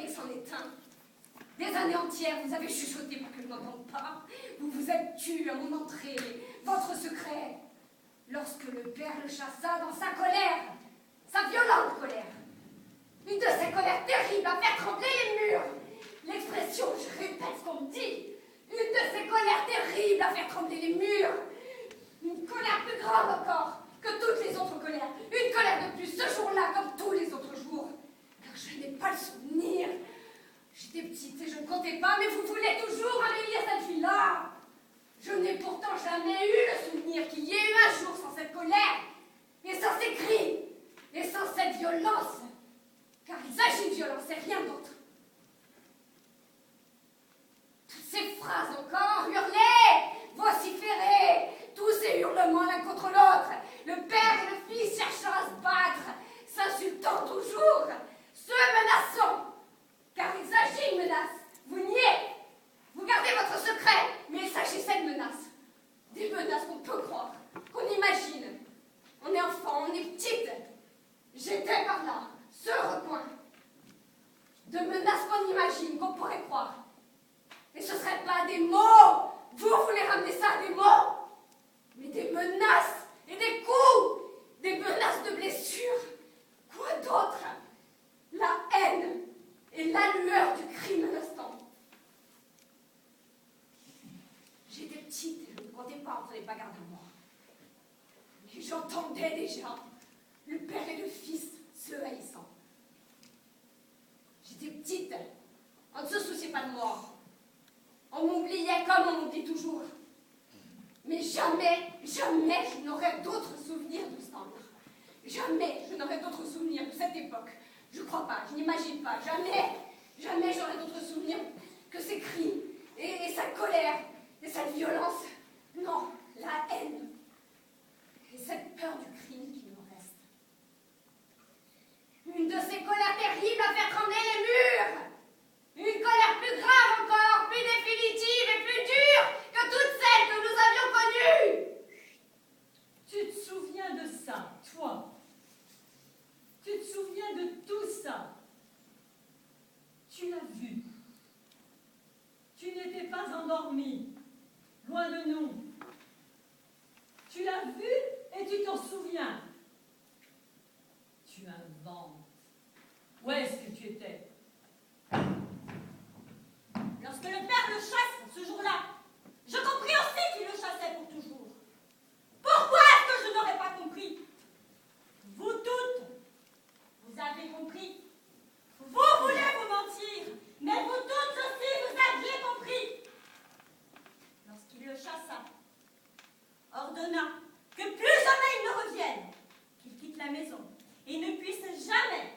croyez que c'en est un? Des années entières, vous avez chuchoté pour que je n'entende pas. Vous vous êtes tue à mon entrée. Votre secret. Lorsque le père le chassa dans sa colère, sa violente colère. Une de ces colères terribles à faire trembler les murs. L'expression, je répète ce qu'on me dit. Une de ces colères terribles à faire trembler les murs. Une colère plus grande encore que toutes les autres colères. Une colère de plus ce jour-là comme tous les autres jours. Car je n'ai pas le souvenir. J'étais petite et je ne comptais pas, mais vous voulez toujours embellir cette fille-là. Je n'ai pourtant jamais eu le souvenir qu'il y ait eu un jour sans cette colère, et sans ces cris, et sans cette violence. Car il s'agit de violence et rien d'autre. Toutes ces phrases encore, hurlées, vociférées, tous ces hurlements l'un contre l'autre, le père et le fils cherchant à se battre, s'insultant toujours, se menaçant. Car il s'agit de menaces. Vous niez. Vous gardez votre secret. Mais il s'agissait de menaces. Des menaces qu'on peut croire, qu'on imagine. On est enfant, on est petite. J'étais par là, ce recoin. De menaces qu'on imagine, qu'on pourrait croire. Et ce ne serait pas des mots. Vous voulez ramener ça à des mots. Mais des menaces et des coups. Des menaces de blessures. Quoi d'autre? La haine. Et la lueur du crime un instant. J'étais petite et je ne comptais pas entre les bagarres de moi. Mais j'entendais déjà le père et le fils se haïssant. J'étais petite, on ne se souciait pas de moi. On m'oubliait comme on m'oublie toujours. Mais jamais, jamais je n'aurais d'autres souvenirs de ce temps-là. Jamais je n'aurais d'autres souvenirs de cette époque. Je crois pas, je n'imagine pas, jamais, jamais j'aurai d'autres souvenirs que ces cris, et cette colère, et cette violence. Non, la haine, et cette peur du crime qui me reste. Une de ces colères terribles à faire trembler les murs. Une colère plus grave encore, plus définitive et plus dure que toutes celles que nous avions connues. Tu te souviens de ça, toi? Tu te souviens de tout ça? Tu l'as vu. Tu n'étais pas endormi, loin de nous. Tu l'as vu et tu t'en souviens. Tu inventes. Où est-ce que tu étais? Lorsque le père le chasse, ce jour-là, je compris aussi qu'il le chassait pour toujours. Pourquoi est-ce que je n'aurais pas compris? Vous toutes, vous avez compris. Vous voulez vous mentir, mais vous toutes aussi, vous aviez compris. Lorsqu'il le chassa, ordonna que plus jamais il ne revienne, qu'il quitte la maison et ne puisse jamais